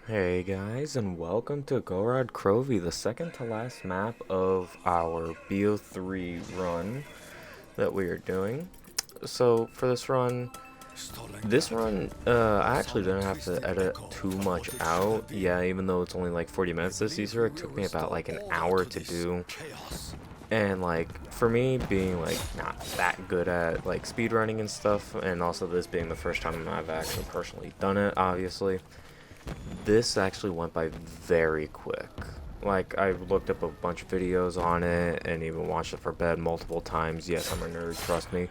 Hey guys, and welcome to Gorod Krovi, the second to last map of our BO3 run that we are doing. So for this run, I actually didn't have to edit too much out. Yeah, even though it's only like 40 minutes this Easter, it took me about like an hour to do. And like for me being like not that good at like speedrunning and stuff, and also this being the first time I've actually personally done it, obviously this actually went by very quick. Like, I looked up a bunch of videos on it and even watched it for bed multiple times. Yes, I'm a nerd, trust me.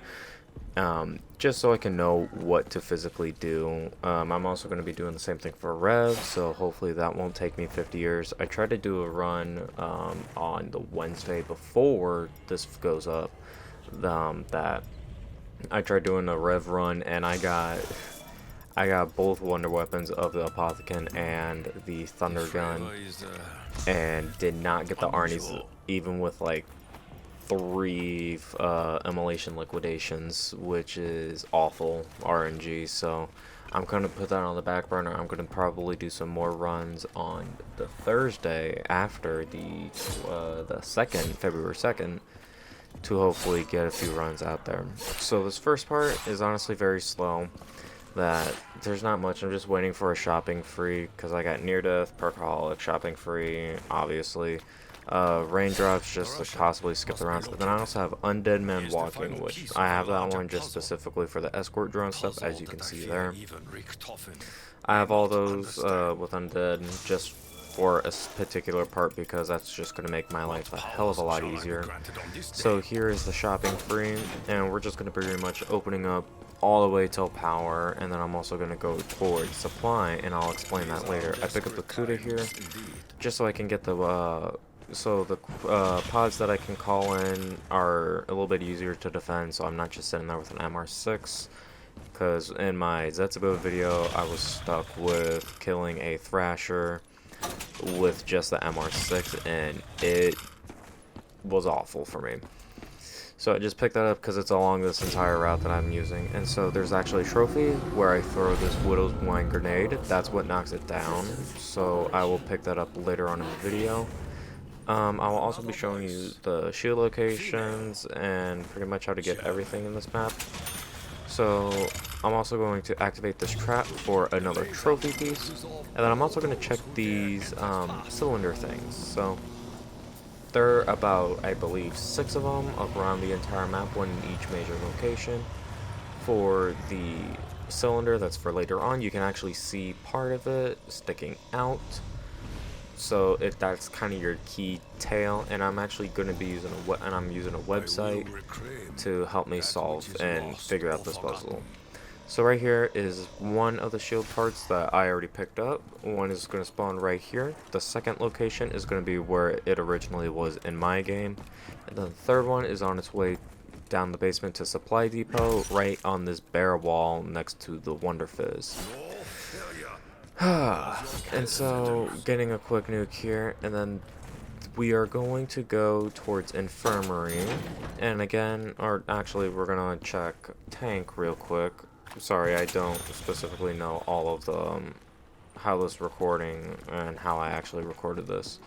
Just so I can know what to physically do. I'm also going to be doing the same thing for Rev, so hopefully that won't take me 50 years. I tried to do a run on the Wednesday before this goes up. That I tried doing a Rev run and I got both wonder weapons of the Apothicon and the Thunder Gun, and did not get the Arnie's even with like three immolation liquidations, which is awful RNG. So I'm gonna put that on the back burner. I'm gonna probably do some more runs on the Thursday after the second, February 2nd, to hopefully get a few runs out there. So this first part is honestly very slow. That there's not much. I'm just waiting for a shopping free because I got near death, perkaholic, shopping free, obviously. Raindrops just to possibly skip the rounds. But then I also have Undead Men Walking, which I have that one just specifically for the escort drone stuff, as you can see there. I have all those with Undead just for a particular part because that's just going to make my life a hell of a lot easier. So here is the shopping free, and we're just going to be pretty much opening up all the way till power, and then I'm also going to go towards supply, and I'll explain that later. I pick up the Kuda here just so I can get the pods that I can call in are a little bit easier to defend, so I'm not just sitting there with an MR6, because in my Zetsubo video I was stuck with killing a Thrasher with just the MR6, and it was awful for me. So I just picked that up because it's along this entire route that I'm using. And so there's actually a trophy where I throw this Widow's Wine grenade. That's what knocks it down. So I will pick that up later on in the video. I will also be showing you the shield locations and pretty much how to get everything in this map. So I'm also going to activate this trap for another trophy piece. And then I'm also going to check these cylinder things. So there are about, I believe, 6 of them around the entire map, one in each major location. For the cylinder, that's for later on, you can actually see part of it sticking out. So that's kind of your key tail, and I'm actually going to be using a website to help me solve and figure out this puzzle. So right here is one of the shield parts that I already picked up. One is going to spawn right here. The second location is going to be where it originally was in my game. And then the third one is on its way down the basement to Supply Depot, right on this bare wall next to the Wonder Fizz. And so, getting a quick nuke here, and then we are going to go towards Infirmary. And again, or actually we're going to check Tank real quick. Sorry, I don't specifically know all of the how this recording and how I actually recorded this.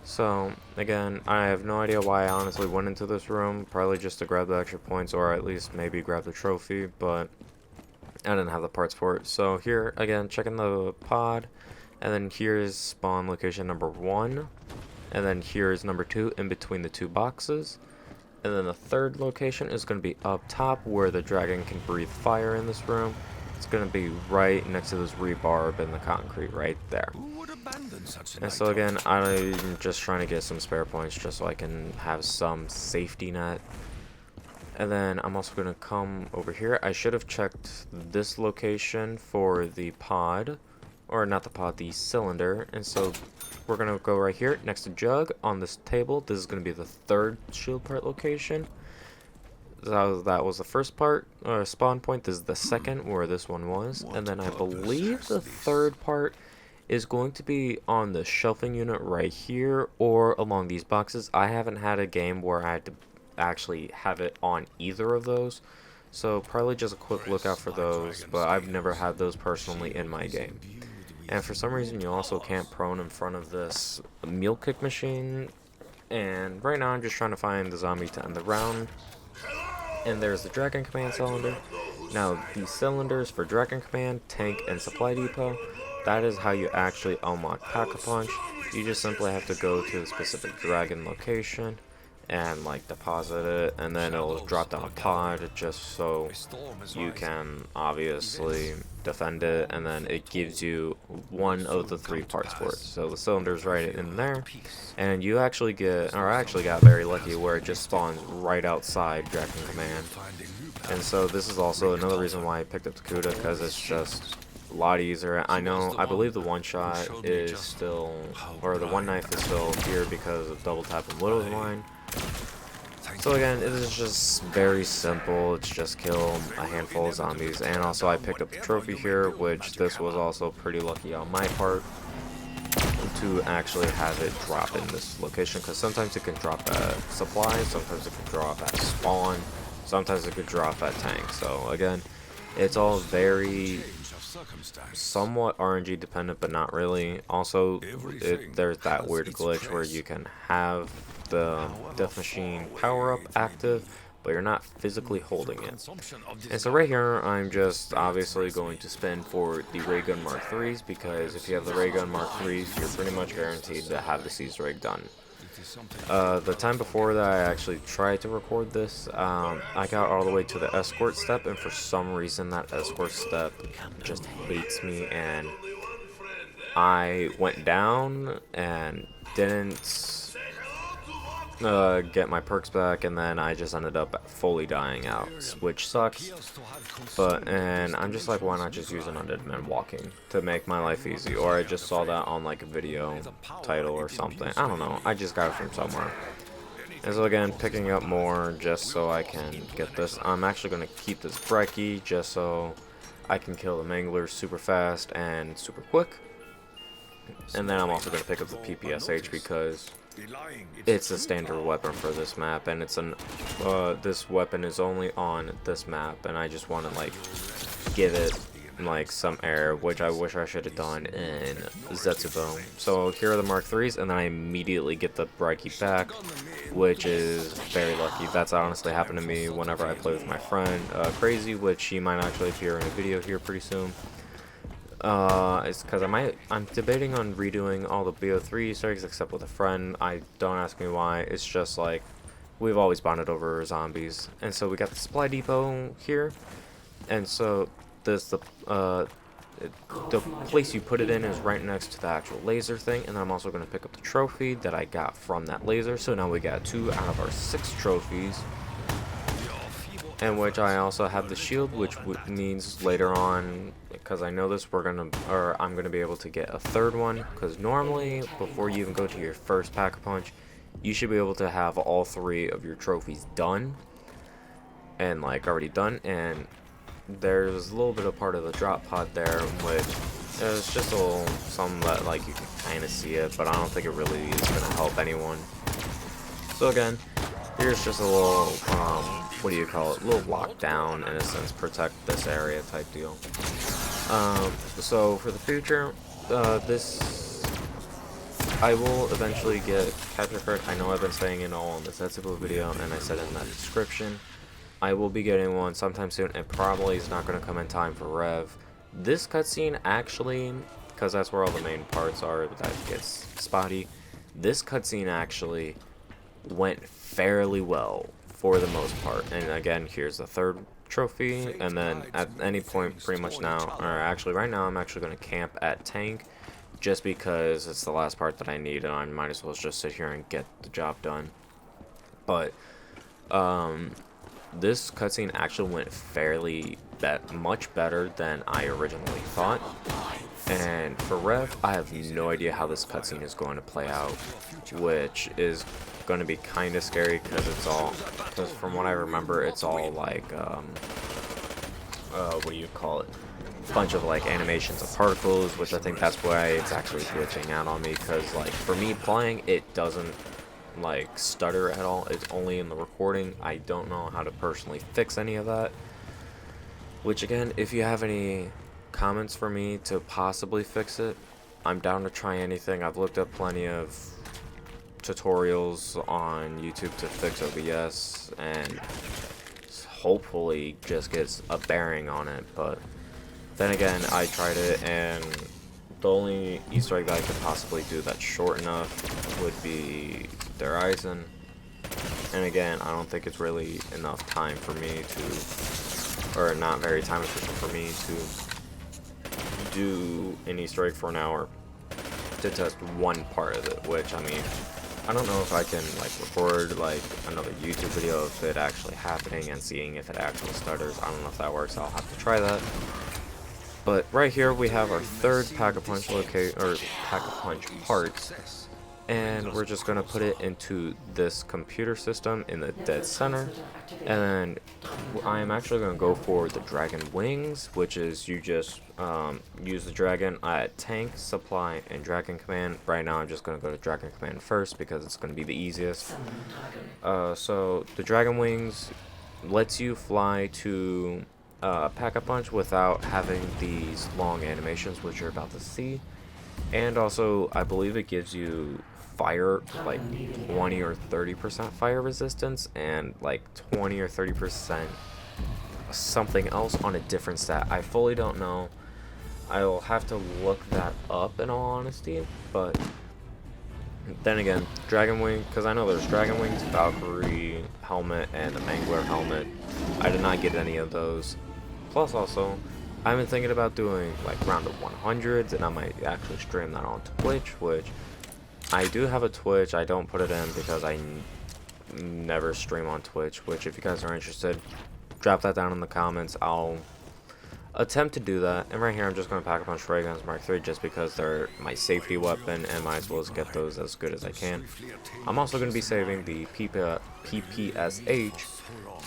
So again, I have no idea why I honestly went into this room. Probably just to grab the extra points, or at least maybe grab the trophy, but I didn't have the parts for it. So here again, checking the pod, and then here's spawn location number 1, and then here's number 2 in between the 2 boxes. And then the third location is going to be up top where the dragon can breathe fire in this room. It's going to be right next to this rebarb in the concrete right there. And so again, I'm just trying to get some spare points just so I can have some safety net. And then I'm also going to come over here. I should have checked this location for the pod. Or not the pod, the cylinder. And so we're going to go right here next to Jug on this table. This is going to be the third shield part location. That was the first part, spawn point. This is the second where this one was. And then I believe the third part is going to be on the shelving unit right here or along these boxes. I haven't had a game where I had to actually have it on either of those. So probably just a quick look out for those, but I've never had those personally in my game. And for some reason, you also can't prone in front of this meal kick machine. And right now, I'm just trying to find the zombie to end the round. And there's the Dragon Command cylinder. Now, these cylinders for Dragon Command, Tank, and Supply Depot, that is how you actually unlock Pack-a-Punch. You just simply have to go to the specific Dragon location and like deposit it, and then it'll drop down a pod just so you can obviously defend it, and then it gives you one of the 3 parts for it. So the cylinder's right in there, and you actually get, or I actually got very lucky where it just spawns right outside Dragon Command. And so this is also another reason why I picked up the Kuda, because it's just a lot easier. I believe the one shot is still, or the one knife is still here because of double tap and Widow's Line. So again, it is just very simple. It's just kill a handful of zombies. And also I picked up the trophy here, which this was also pretty lucky on my part to actually have it drop in this location, because sometimes it can drop at supply, sometimes it can drop at spawn, sometimes it could drop at tank. So again, it's all very somewhat RNG dependent, but not really. Also, there's that weird glitch where you can have the death machine power up active, but you're not physically holding it. And so right here, I'm just obviously going to spin for the Ray Gun Mark 3s, because if you have the Ray Gun Mark 3s, you're pretty much guaranteed to have the Seize Rig done. The time before that I actually tried to record this, I got all the way to the escort step, and for some reason that escort step just hates me, and I went down and didn't get my perks back, and then I just ended up fully dying out, which sucks. And I'm just like, why not just use an undead man walking to make my life easy? Or I just saw that on like a video title or something. I don't know. I just got it from somewhere. And so again, picking up more just so I can get this. I'm actually going to keep this brekkie just so I can kill the manglers super fast and super quick. And then I'm also going to pick up the PPSH because it's a standard weapon for this map, and it's this weapon is only on this map, and I just want to like give it like some air, which I wish I should have done in Zetsubo. So here are the Mark 3s, and then I immediately get the brekkie back, which is very lucky. That's honestly happened to me whenever I play with my friend Crazy, which he might actually appear in a video here pretty soon. It's because I'm debating on redoing all the BO3 Easter eggs except with a friend. Don't ask me why. It's just like we've always bonded over zombies. And so we got the supply depot here, and so the place you put it in is right next to the actual laser thing. And then I'm also going to pick up the trophy that I got from that laser. So now we got 2 out of our 6 trophies. And which I also have the shield, which means later on, because I know this, I'm gonna be able to get a 3rd one. Because normally, before you even go to your first Pack-a-Punch, you should be able to have all 3 of your trophies done, and like already done. And there's a little bit of part of the drop pod there, which is just a little something that like you can kind of see it, but I don't think it really is gonna help anyone. So again, here's just a little what do you call it, little lockdown in a sense, protect this area type deal. So for the future, I will eventually get capture card. I know I've been saying it all in the Zetsubo video, and I said in that description, I will be getting one sometime soon, and probably is not going to come in time for Rev. This cutscene actually, because that's where all the main parts are, that gets spotty, this cutscene actually went fairly well for the most part. And again, here's the 3rd trophy, and then at any point pretty much now, or actually right now, I'm actually going to camp at tank just because it's the last part that I need, and I might as well just sit here and get the job done. But this cutscene actually went fairly much better than I originally thought. And for Rev, I have no idea how this cutscene is going to play out, which is going to be kind of scary because from what I remember, it's all like what do you call it, a bunch of like animations of particles, which I think that's why it's actually glitching out on me, because like for me playing, it doesn't like stutter at all. It's only in the recording. I don't know how to personally fix any of that, which again, if you have any comments for me to possibly fix it. I'm down to try anything. I've looked up plenty of tutorials on YouTube to fix OBS and hopefully just gets a bearing on it, but then again, I tried it and the only Easter egg that I could possibly do that's short enough would be their Eisen. And again, I don't think it's really enough time for me to, or not very time efficient for me to do an Easter egg for an hour to test one part of it, which, I mean, I don't know if I can like record like another YouTube video of it actually happening and seeing if it actually stutters. I don't know if that works. I'll have to try that. But right here we have our third Pack-a-Punch Pack-a-Punch parts, and we're just gonna put it into this computer system in the dead center. And I am actually gonna go for the dragon wings, which is you just use the dragon at tank, supply, and dragon command. Right now I'm just gonna go to dragon command first because it's gonna be the easiest. So the dragon wings lets you fly to Pack-a-Punch without having these long animations, which you're about to see. And also, I believe it gives you fire, like 20 or 30% fire resistance, and like 20 or 30% something else on a different stat. I fully don't know. I'll have to look that up in all honesty, but then again, Dragon Wing, because I know there's Dragon Wings, Valkyrie helmet, and the Mangler helmet. I did not get any of those. Plus also, I've been thinking about doing like round of 100s, and I might actually stream that on Twitch, which I do have a Twitch. I don't put it in because I never stream on Twitch, which if you guys are interested, drop that down in the comments. I'll attempt to do that. And right here I'm just going to Pack-a-Punch Ray Guns Mark III just because they're my safety weapon and might as well get those as good as I can. I'm also going to be saving the PPSH,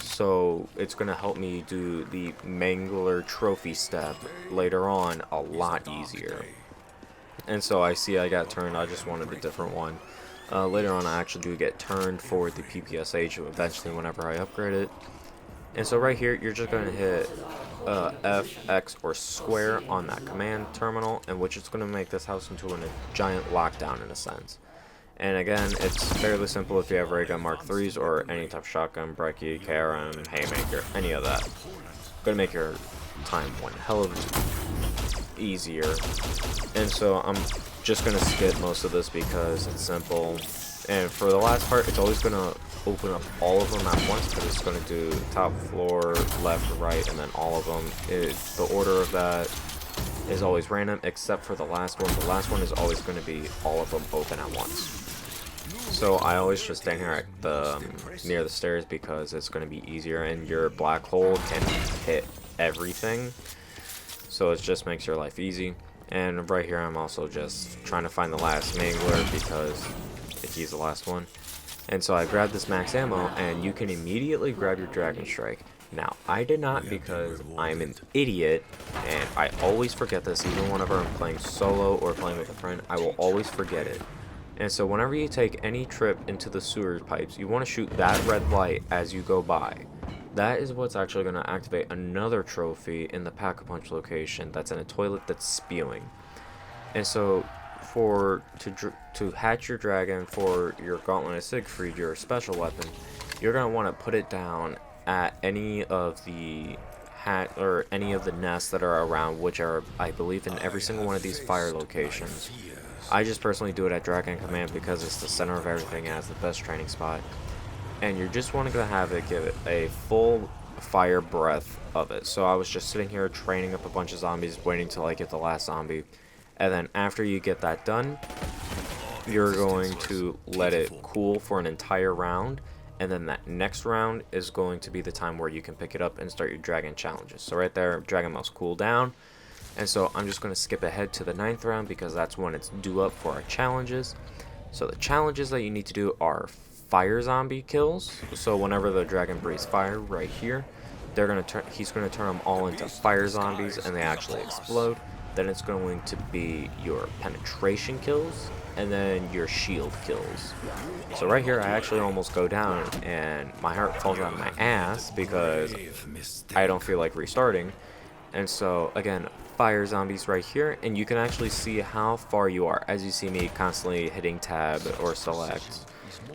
so it's going to help me do the Mangler trophy step later on a lot easier. And so I see I got turned. I just wanted a different one. Later on I actually do get turned for the PPSH eventually whenever I upgrade it. And so right here you're just going to hit F, X, or square on that command terminal, and which is going to make this house into a giant lockdown in a sense. And again, it's fairly simple if you have ray gun Mark IIIs or any type of shotgun, brecci, KRM, haymaker, any of that. Gonna make your time one hell of easier. And so I'm just gonna skip most of this because it's simple. And for the last part, it's always gonna open up all of them at once because it's gonna do top, floor, left, right, and then all of them. The order of that is always random except for the last one. The last one is always going to be all of them open at once. So I always just stand here at the near the stairs because it's going to be easier, and your black hole can hit everything. So it just makes your life easy. And right here I'm also just trying to find the last Mangler because he's the last one. And so I grabbed this max ammo, and you can immediately grab your Dragon Strike. Now, I did not because I'm an idiot, and I always forget this, even whenever I'm playing solo or playing with a friend, I will always forget it. And so whenever you take any trip into the sewer pipes, you want to shoot that red light as you go by. That is what's actually going to activate another trophy in the Pack-a-Punch location that's in a toilet that's spewing. And so to hatch your dragon for your Gauntlet of Siegfried, your special weapon, you're going to want to put it down at any of the any of the nests that are around, which are, I believe, in every single one of these fire locations. I just personally do it at Dragon Command because it's the center of everything and has the best training spot. And you're just wanting to have it give it a full fire breath of it. So I was just sitting here training up a bunch of zombies, waiting till I get the last zombie. And then after you get that done, you're going to let it cool for an entire round. And then that next round is going to be the time where you can pick it up and start your dragon challenges. So right there, dragon must cool down. And so I'm just going to skip ahead to the 9th round because that's when it's due up for our challenges. So the challenges that you need to do are fire zombie kills. So whenever the dragon breathes fire right here, he's going to turn them all into fire zombies and they actually explode. Then it's going to be your penetration kills and then your shield kills. So right here I actually almost go down and my heart falls out of my ass because I don't feel like restarting. And so again, fire zombies right here, and you can actually see how far you are, as you see me constantly hitting tab or select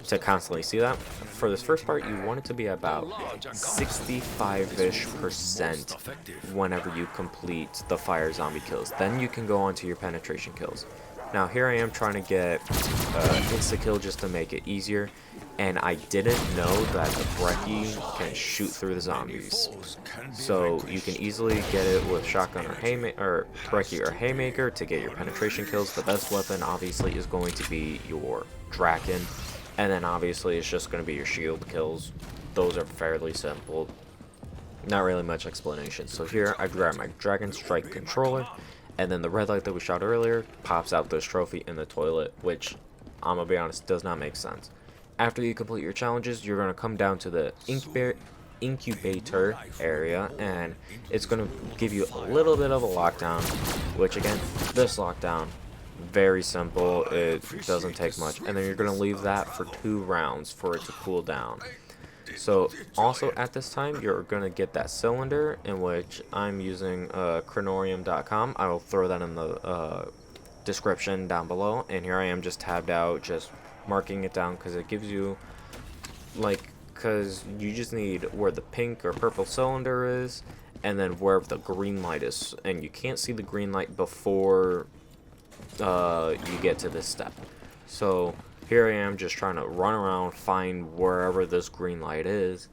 to constantly see that. For this first part, you want it to be about 65-ish% whenever you complete the fire zombie kills. Then you can go on to your penetration kills. Now here I am trying to get insta-kill just to make it easier, and I didn't know that the brecci can shoot through the zombies. So you can easily get it with shotgun or brecci or haymaker to get your penetration kills. The best weapon obviously is going to be your Draken, and then obviously it's just going to be your shield kills. Those are fairly simple. Not really much explanation. So here I grab my Dragon Strike controller, and then the red light that we shot earlier pops out this trophy in the toilet, which I'm gonna be honest, does not make sense. After you complete your challenges, you're gonna come down to the incubator area, and it's gonna give you a little bit of a lockdown, which again, this lockdown, very simple, it doesn't take much, and then you're gonna leave that for 2 rounds for it to cool down. So also at this time you're gonna get that cylinder, in which I'm using cronorium.com. I will throw that in the description down below, and here I am just tabbed out, just marking it down because it gives you because you just need where the pink or purple cylinder is, and then where the green light is, and you can't see the green light before you get to this step. So here I am just trying to run around, find wherever this green light is,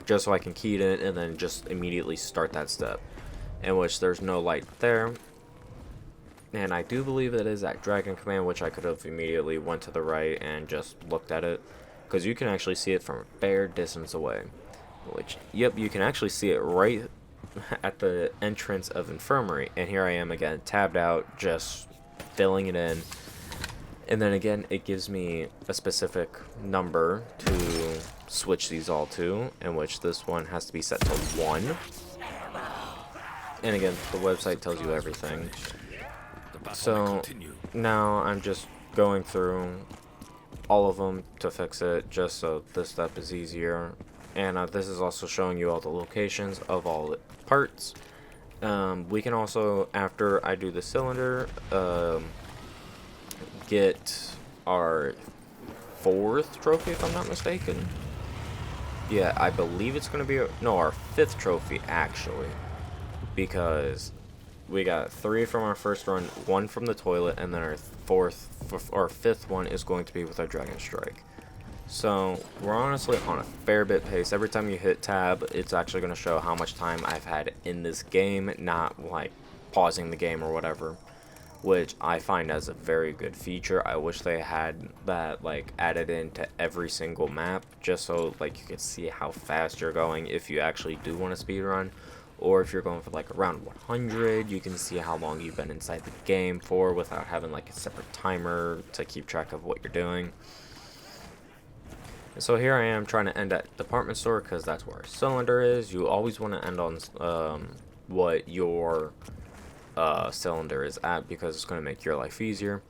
just so I can key it in and then just immediately start that step, in which there's no light there. And I do believe it is that Dragon command, which I could have immediately went to the right and just looked at it, because you can actually see it from a fair distance away. Which, yep, you can actually see it right at the entrance of Infirmary. And here I am again, tabbed out, just filling it in. And then again, it gives me a specific number to switch these all to, in which this one has to be set to 1. And again, the website tells you everything. So now I'm just going through all of them to fix it, just so this step is easier. And this is also showing you all the locations of all the parts. We can also, after I do the cylinder, get our 4th trophy, if I'm not mistaken. Yeah, I believe it's going to be, no, our 5th trophy, actually. Because we got 3 from our first run, 1 from the toilet, and then our 5th one is going to be with our Dragon Strike. So we're honestly on a fair bit pace. Every time you hit tab, it's actually going to show how much time I've had in this game, not like pausing the game or whatever, which I find as a very good feature. I wish they had that like added into every single map, just so like you could see how fast you're going if you actually do want to speedrun. Or if you're going for like around 100, you can see how long you've been inside the game for without having like a separate timer to keep track of what you're doing. And so here I am trying to end at department store, because that's where our cylinder is. You always want to end on what your cylinder is at, because it's going to make your life easier.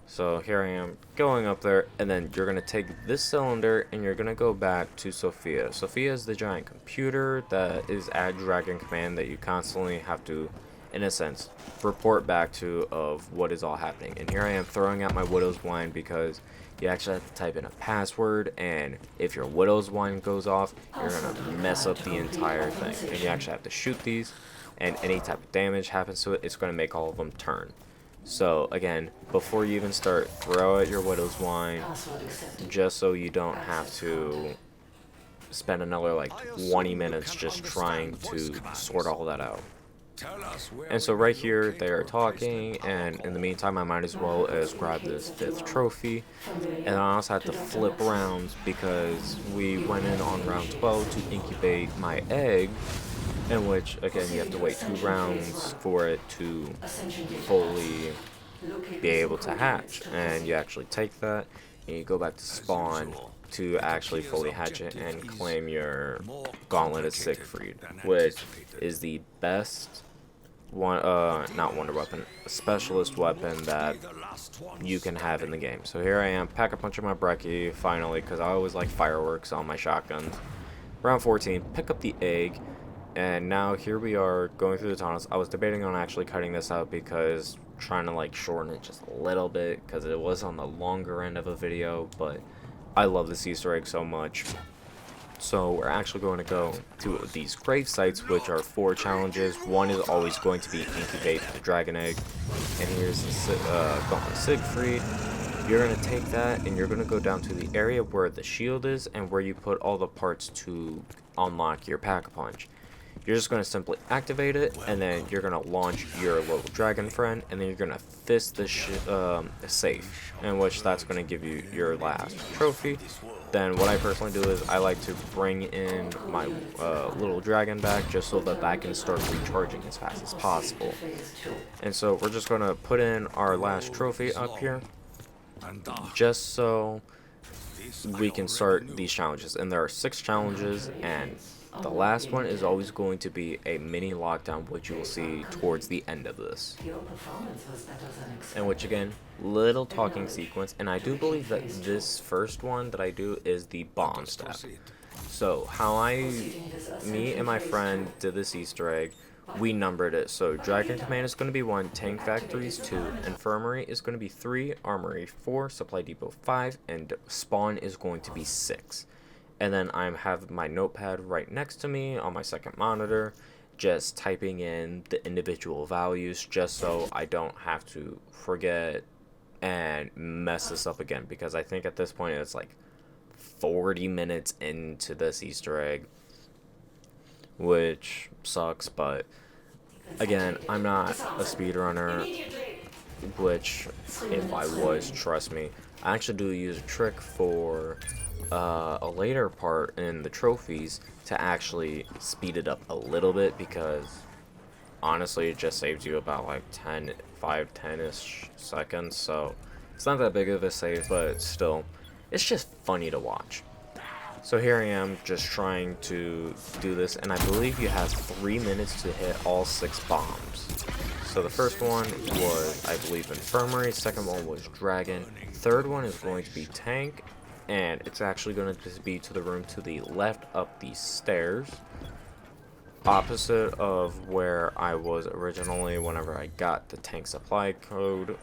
So here I am going up there, and then you're going to take this cylinder and you're going to go back to Sophia. Sophia is the giant computer that is at Dragon Command that you constantly have to, in a sense, report back to of what is all happening. And here I am throwing out my Widow's Wine, because you actually have to type in a password, and if your Widow's Wine goes off, you're going to mess up the entire thing. And you actually have to shoot these, and any type of damage happens to it, it's going to make all of them turn. So again, before you even start, throw out your Widow's Wine, just so you don't have to spend another like 20 minutes just trying to sort all that out. And so right here they are talking, and in the meantime I might as well as grab this 5th trophy. And I also had to flip rounds, because we went in on round 12 to incubate my egg, in which again you have to wait 2 rounds for it to fully be able to hatch. And you actually take that and you go back to spawn to actually fully hatch it and claim your Gauntlet of Siegfried, which is the best not wonder weapon, a specialist weapon that you can have in the game. So here I am, pack a punch of my brecci finally, because I always like fireworks on my shotguns. Round 14, pick up the egg, And now here we are going through the tunnels. I was debating on actually cutting this out because trying to like shorten it just a little bit because it was on the longer end of a video, but I love this Easter egg so much. So we're actually going to go to these grave sites, which are 4 challenges. One is always going to be incubate the dragon egg. And here's the Gauntlet Siegfried. You're going to take that and you're going to go down to the area where the shield is and where you put all the parts to unlock your Pack-a-Punch. You're just going to simply activate it, and then you're going to launch your little dragon friend, and then you're going to fist the safe, in which that's going to give you your last trophy. Then what I personally do is I like to bring in my little dragon back just so that I can start recharging as fast as possible. And so we're just going to put in our last trophy up here, just so we can start these challenges. And there are 6 challenges, and the last one is always going to be a mini lockdown, which you will see towards the end of this. And which again, little talking sequence, and I do believe that this first one that I do is the bomb step. So how me and my friend did this Easter egg, we numbered it. So Dragon Command is going to be 1, Tank Factory is 2, Infirmary is going to be 3, Armory 4, Supply Depot 5, and Spawn is going to be 6. And then I have my notepad right next to me on my second monitor, just typing in the individual values just so I don't have to forget and mess this up again, because I think at this point it's like 40 minutes into this Easter egg, which sucks, but again, I'm not a speedrunner, which if I was, trust me, I actually do use a trick for a later part in the trophies to actually speed it up a little bit, because honestly it just saves you about like 10-ish seconds, so it's not that big of a save, but still it's just funny to watch. So here I am just trying to do this, and I believe you have 3 minutes to hit all 6 bombs. So the first one was, I believe, Infirmary, second one was Dragon, third one is going to be Tank, and it's actually going to just be to the room to the left up these stairs, opposite of where I was originally whenever I got the tank supply code.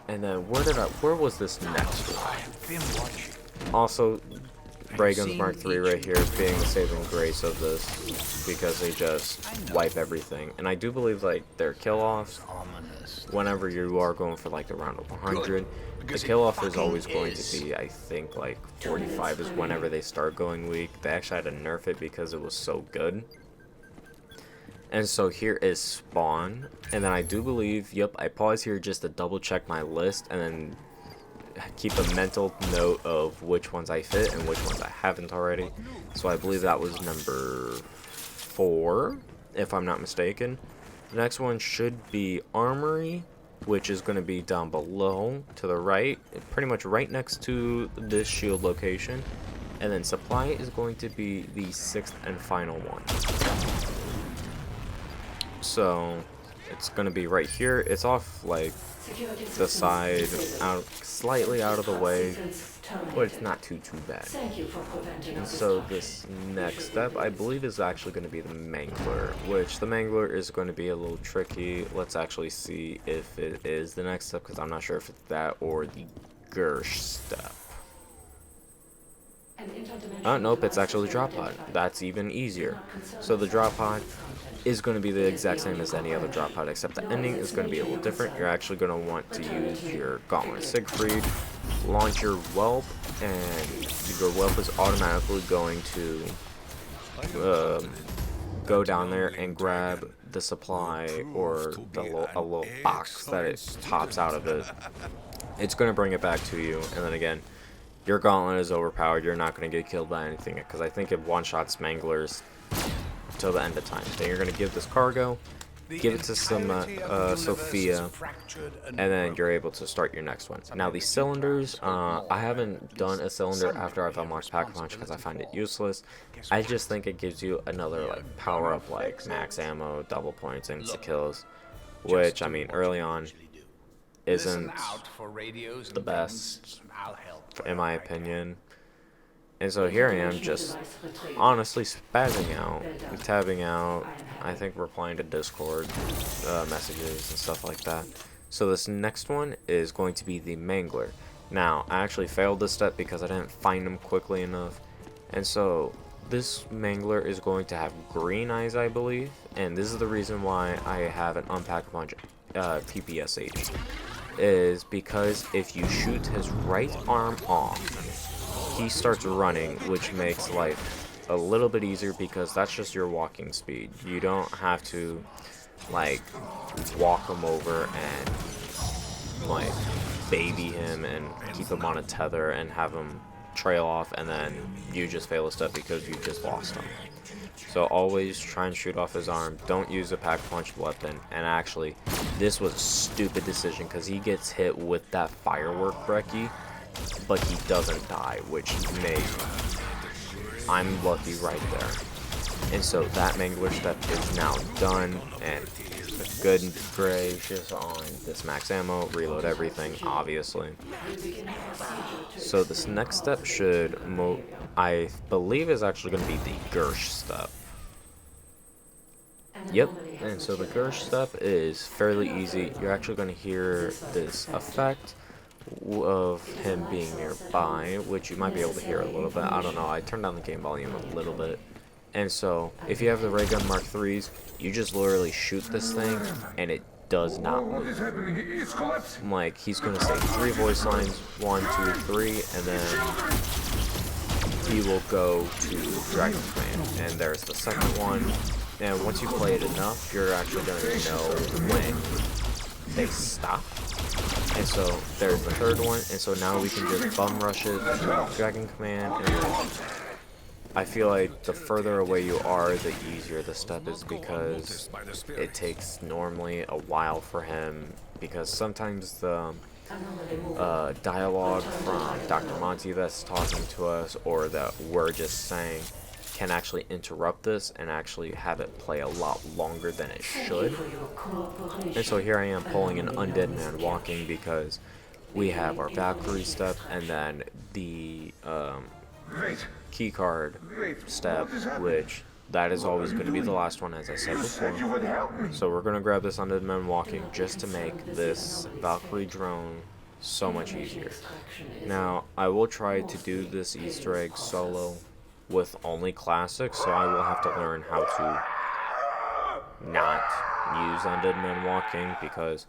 And then where was this next one? Also, Ray Guns Mark III right here being the saving grace of this, because they just wipe everything. And I do believe like their kill offs, whenever you are going for like the round of 100, the kill off is always going to be, I think, like 45 is whenever they start going weak. They actually had to nerf it because it was so good. And so here is Spawn, and then I do believe, yep, I pause here just to double check my list and then keep a mental note of which ones I fit and which ones I haven't already. So I believe that was number 4, if I'm not mistaken. The next one should be Armory, which is going to be down below to the right, pretty much right next to this shield location. And then Supply is going to be the 6th and final one. So it's going to be right here. It's off like the side, slightly out of the way, but it's not too bad. And so this next step, I believe, is actually going to be the Mangler, which the Mangler is going to be a little tricky. Let's actually see if it is the next step, because I'm not sure if it's that or the Gersh step. Nope, it's actually the drop pod. That's even easier. So the drop pod is going to be the exact same as any other drop pod, except the ending is going to be a little different. You're actually going to want to use your Gauntlet Siegfried, launch your Whelp, and your Whelp is automatically going to go down there and grab the supply or a little box that it pops out of it. It's going to bring it back to you, and then again, your Gauntlet is overpowered. You're not going to get killed by anything, because I think it one-shots Manglers till the end of time. Then you're going to give this cargo, give it to some Sophia, and then you're able to start your next one. Now these cylinders, I haven't done a cylinder after I've unlocked Pack-a-Punch because I find it useless. I just think it gives you another like power up, like max ammo, double points, insta kills, which I mean early on isn't the best in my opinion. And so here I am just honestly spazzing out, tabbing out, I think replying to Discord messages and stuff like that. So this next one is going to be the Mangler. Now, I actually failed this step because I didn't find him quickly enough. And so this Mangler is going to have green eyes, I believe. And this is the reason why I have an Unpack-a-Punch PPSH. Is because if you shoot his right arm off, he starts running, which makes life a little bit easier because that's just your walking speed. You don't have to like walk him over and like baby him and keep him on a tether and have him trail off and then you just fail a step because you just lost him. So always try and shoot off his arm. Don't use a pack-punch weapon. And actually, this was a stupid decision because he gets hit with that firework brecci, but he doesn't die, which made I'm lucky right there. And so that Mangler step is now done, and good and gracious on this max ammo, reload everything, obviously. So this next step should, I believe, is actually going to be the Gersh step. Yep, and so the Gersh step is fairly easy. You're actually going to hear this effect of him being nearby, which you might be able to hear a little bit. I don't know, I turned down the game volume a little bit. And so, if you have the ray gun Mark IIIs, you just literally shoot this thing, and it does not move. Like, he's gonna say 3 voice lines, 1, 2, 3, and then he will go to Dragon Command. And there's the second one, and once you play it enough, you're actually gonna know when they stop. And so there's the third one, and so now we can just bum rush it, Dragon Command, and then I feel like the further away you are, the easier the step is because it takes normally a while for him, because sometimes the dialogue from Dr. Monty that's talking to us or that we're just saying can actually interrupt this and actually have it play a lot longer than it should. And so here I am pulling an Undead Man Walking because we have our Valkyrie step and then the keycard step, which that is always going to be the last one, as I said before. So we're going to grab this Undead Man Walking just to make this Valkyrie drone so much easier. Now, I will try to do this Easter egg solo with only classics, so I will have to learn how to not use Undead Man Walking, because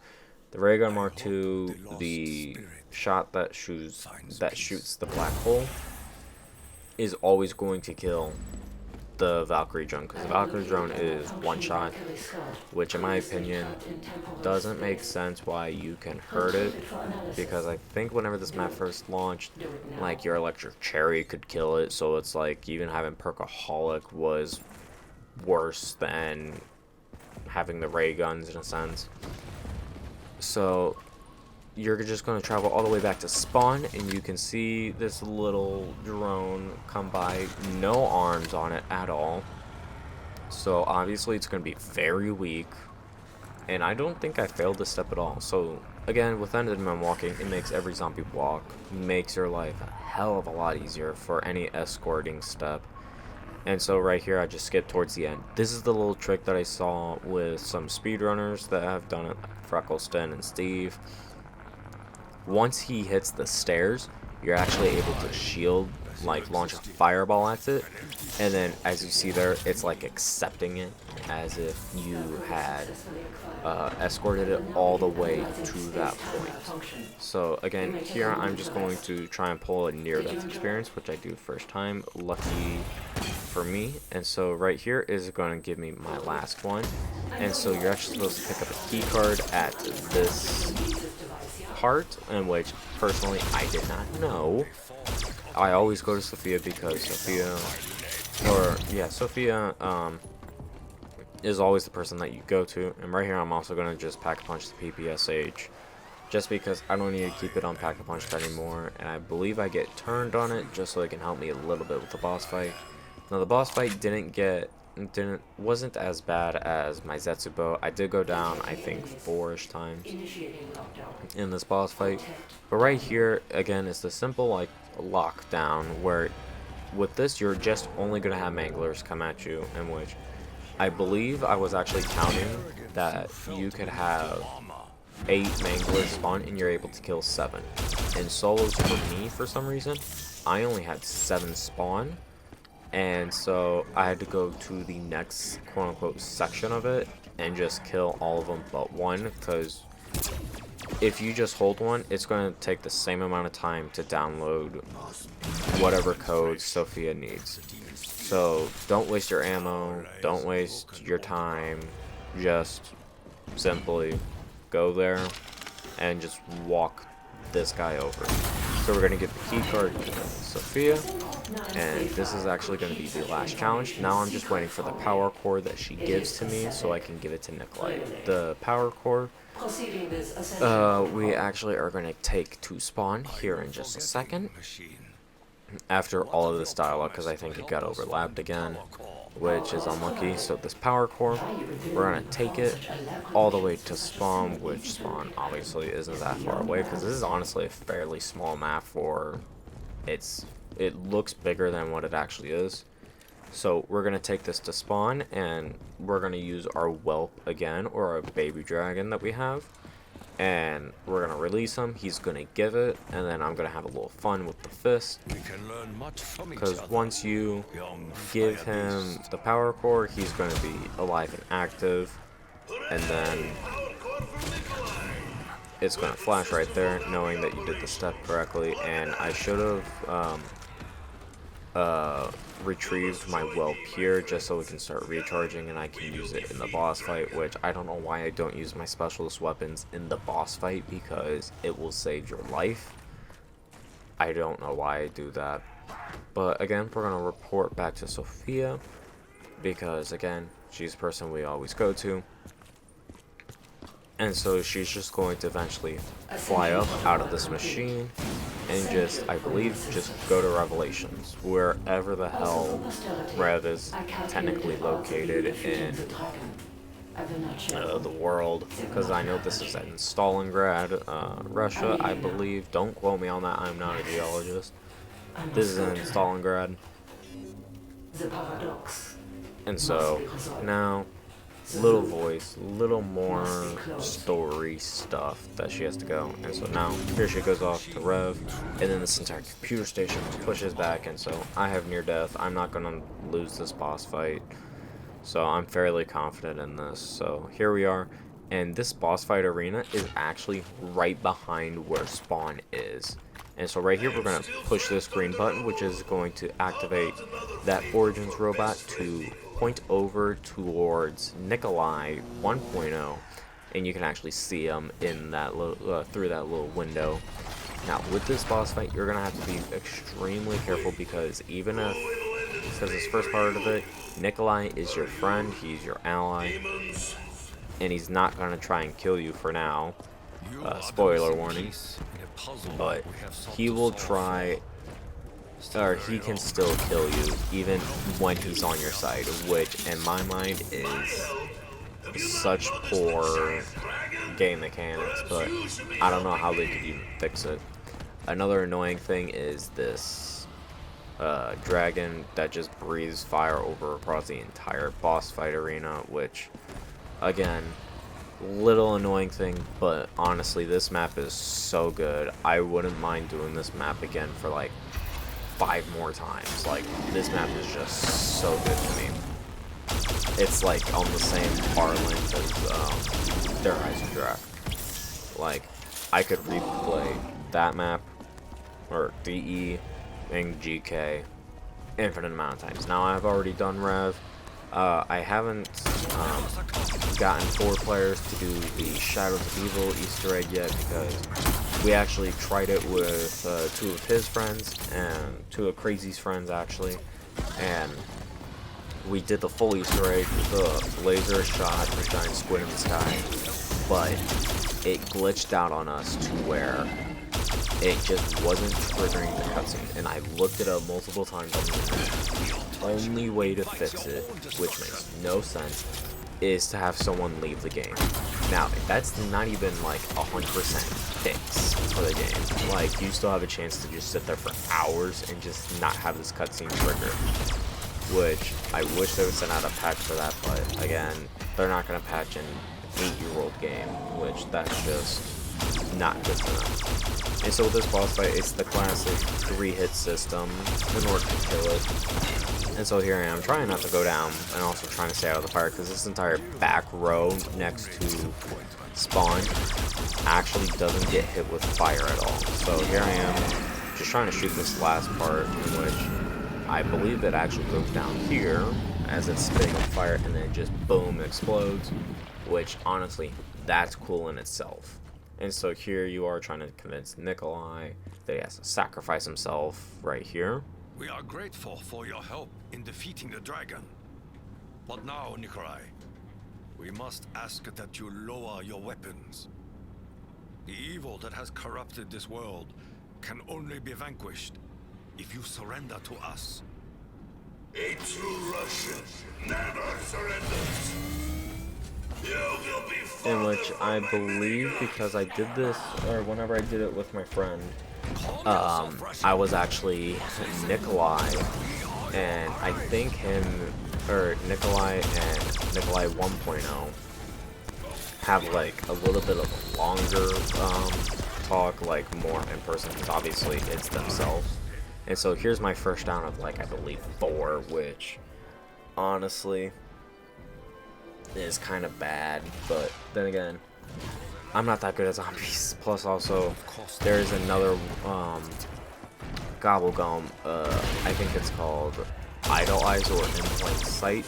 the Ray Gun Mark II, the shot that shoots the black hole, is always going to kill the Valkyrie drone, because the Valkyrie drone is one shot, which in my opinion doesn't make sense why you can hurt it, because I think whenever this map first launched, like, your electric cherry could kill it, so it's like even having Perkaholic was worse than having the ray guns in a sense. So you're just going to travel all the way back to spawn, and you can see this little drone come by, no arms on it at all. So obviously it's going to be very weak, and I don't think I failed this step at all. So again, with Undead Man Walking, it makes every zombie walk, makes your life a hell of a lot easier for any escorting step. And so right here, I just skipped towards the end. This is the little trick that I saw with some speedrunners that have done it, Freckleston and Steve. Once he hits the stairs, you're actually able to shield, like launch a fireball at it, and then as you see there, it's like accepting it as if you had escorted it all the way to that point. So again, here I'm just going to try and pull a near-death experience, which I do first time, lucky for me. And so right here is going to give me my last one, and so you're actually supposed to pick up a key card at this part, in which personally I did not know. I always go to Sophia because Sophia is always the person that you go to. And right here I'm also going to just pack-a-punch the PPSH just because I don't need to keep it on pack-a-punched anymore, and I believe I get turned on it just so it can help me a little bit with the boss fight. Now the boss fight wasn't as bad as my Zetsubo. I did go down, I think, 4-ish times in this boss fight. But right here, again, it's the simple, like, lockdown where with this, you're just only going to have manglers come at you, in which I believe I was actually counting that you could have 8 manglers spawn and you're able to kill 7. In solos for me, for some reason, I only had 7 spawn, and so I had to go to the next quote-unquote section of it and just kill all of them but one, because if you just hold one, it's going to take the same amount of time to download whatever code Sophia needs. So don't waste your ammo, don't waste your time, just simply go there and just walk this guy over. So we're going to give the key card to Sophia, and this is actually going to be the last challenge. Now I'm just waiting for the power core that she gives to me so I can give it to Nikolai. The power core, we actually are going to take to spawn here in just a second. After all of this dialogue, because I think it got overlapped again, which is unlucky. So this power core, we're going to take it all the way to spawn, which spawn obviously isn't that far away, because this is honestly a fairly small map for it looks bigger than what it actually is. So we're going to take this to spawn, and we're going to use our whelp again, or our baby dragon that we have. And we're going to release him, he's going to give it, and then I'm going to have a little fun with the fist. Because once you give him the power core, he's going to be alive and active. And then it's going to flash right there, knowing that you did the step correctly. And I should have retrieved my whelp here just so we can start recharging and I can use it in the boss fight, which I don't know why I don't use my specialist weapons in the boss fight, because it will save your life. I don't know why I do that. But again, we're going to report back to Sophia, because again, she's the person we always go to. And so she's just going to eventually fly up out of this machine and just, I believe, just go to Revelations, wherever the hell Rev is technically located in the world, because I know this is in Stalingrad, Russia, I believe. Don't quote me on that, I'm not a geologist. This is in Stalingrad. And so, now, little voice, little more story stuff that she has to go. And so now here she goes off to Rev, and then this entire computer station pushes back, and so I have near death. I'm not gonna lose this boss fight, so I'm fairly confident in this. So here we are, and this boss fight arena is actually right behind where spawn is. And so right here we're gonna push this green button, which is going to activate that Origins robot to point over towards Nikolai 1.0, and you can actually see him in that little, through that little window. Now with this boss fight, you're gonna have to be extremely careful, because even if, because this first part of it, Nikolai is your friend, he's your ally, and he's not gonna try and kill you for now. Spoiler warning, but he will try, or he can still kill you even when he's on your side, which in my mind is such poor game mechanics, but I don't know how they could even fix it. Another annoying thing is this dragon that just breathes fire over across the entire boss fight arena, which again, little annoying thing, but honestly this map is so good. I wouldn't mind doing this map again for like 5 more times. Like, this map is just so good to me. It's like on the same par length as their Drac. Like, I could replay that map, or DE and GK, infinite amount of times. Now I've already done Rev. I haven't gotten 4 players to do the Shadows of Evil Easter egg yet, because we actually tried it with 2 of his friends and 2 of Crazy's friends actually, and we did the full Easter egg with the laser shot the giant squid in the sky, but it glitched out on us to where it just wasn't triggering the cutscene, and I looked it up multiple times on the internet. The only way to fix it, which makes no sense, is to have someone leave the game. Now, that's not even like 100% fix for the game. Like, you still have a chance to just sit there for hours and just not have this cutscene trigger. Which, I wish they would send out a patch for that, but again, they're not going to patch an 8-year-old game, which that's just not good for them. And so with this boss fight, it's the classic 3-hit system in order to kill it. And so here I am, trying not to go down, and also trying to stay out of the fire, because this entire back row next to spawn actually doesn't get hit with fire at all. So here I am, just trying to shoot this last part, in which I believe it actually goes down here, as it's spitting on fire, and then it just boom, explodes, which honestly, that's cool in itself. And so here you are trying to convince Nikolai that he has to sacrifice himself right here. We are grateful for your help in defeating the dragon. But now, Nikolai, we must ask that you lower your weapons. The evil that has corrupted this world can only be vanquished if you surrender to us. A true Russian never surrenders. You will be In which I believe, because I did this, or whenever I did it with my friend, I was actually Nikolai, and I think him, or Nikolai and Nikolai 1.0 have like a little bit of a longer talk, like more in person, because obviously it's themselves. And so here's my first down of like, I believe 4, which honestly is kind of bad, but then again, I'm not that good at zombies. Plus also, there's another Gobblegum, I think it's called Idle Eyes or In Plain Sight,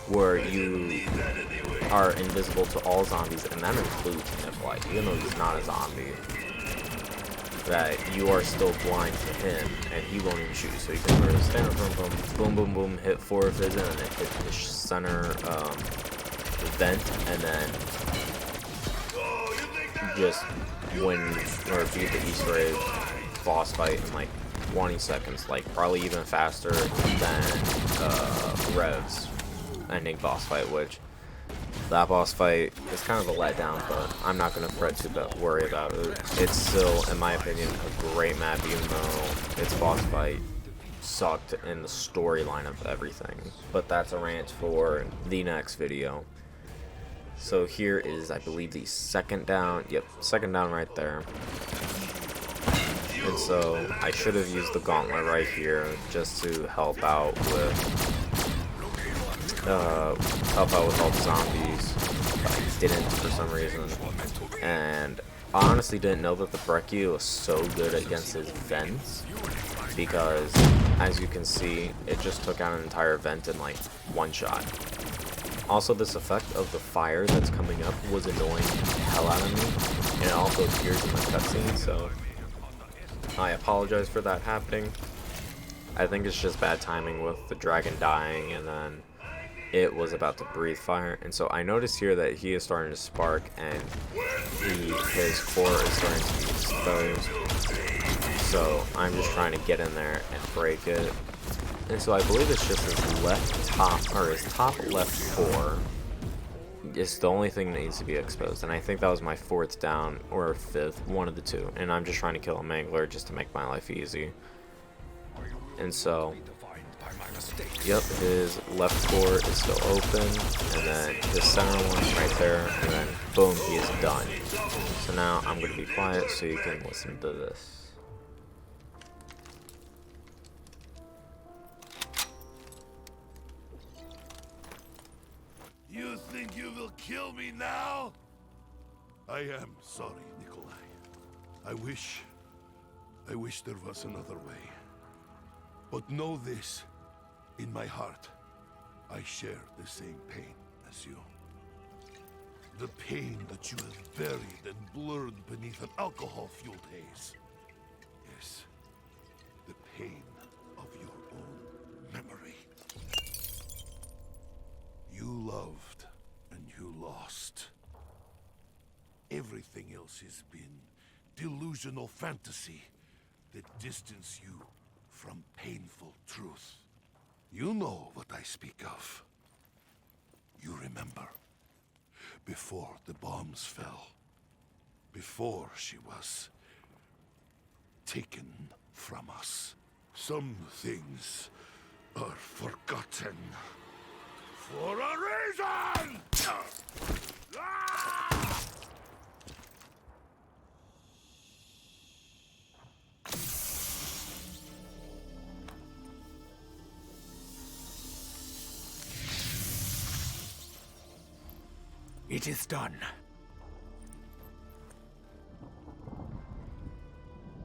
where you are invisible to all zombies, and that includes Nikolai, even though he's not a zombie. That you are still blind to him, and he won't even shoot. So you can literally stand in front of him, boom, boom, boom, hit 4 of his, and then hit the center vent, and then just win or beat the Easter egg boss fight in like 20 seconds, like probably even faster than Rev's ending boss fight, which that boss fight is kind of a letdown, but I'm not going to fret to worry about it. It's still, in my opinion, a great map, even though its boss fight sucked in the storyline of everything. But that's a rant for the next video. So here is, I believe, the second down. Yep, second down right there. And so I should have used the gauntlet right here just to help out with all the zombies. But I didn't for some reason. And I honestly didn't know that the Breccia was so good against his vents, because as you can see, it just took out an entire vent in like one shot. Also, this effect of the fire that's coming up was annoying the hell out of me, and it also appears in the cutscene, so I apologize for that happening. I think it's just bad timing with the dragon dying, and then it was about to breathe fire. And so I noticed here that he is starting to spark, and his core is starting to be exposed. So I'm just trying to get in there and break it. And so I believe it's just his left top, or his top left core is the only thing that needs to be exposed. And I think that was my 4th down, or 5th, one of the two. And I'm just trying to kill a mangler just to make my life easy. And so, yep, his left core is still open, and then his center one right there, and then boom, he is done. So now I'm going to be quiet so you can listen to this. You think you will kill me now? I am sorry, Nikolai. I wish there was another way. But know this, in my heart, I share the same pain as you. The pain that you have buried and blurred beneath an alcohol-fueled haze. Yes, the pain of your own memory. You loved and you lost. Everything else has been delusional fantasy that distance you from painful truth. You know what I speak of. You remember. before the bombs fell. Before she was taken from us. Some things are forgotten for a reason! Ah! It is done.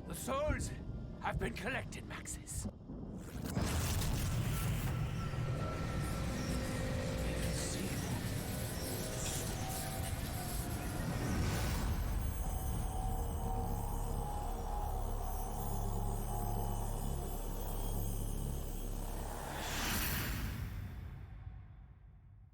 The souls have been collected, Maxis.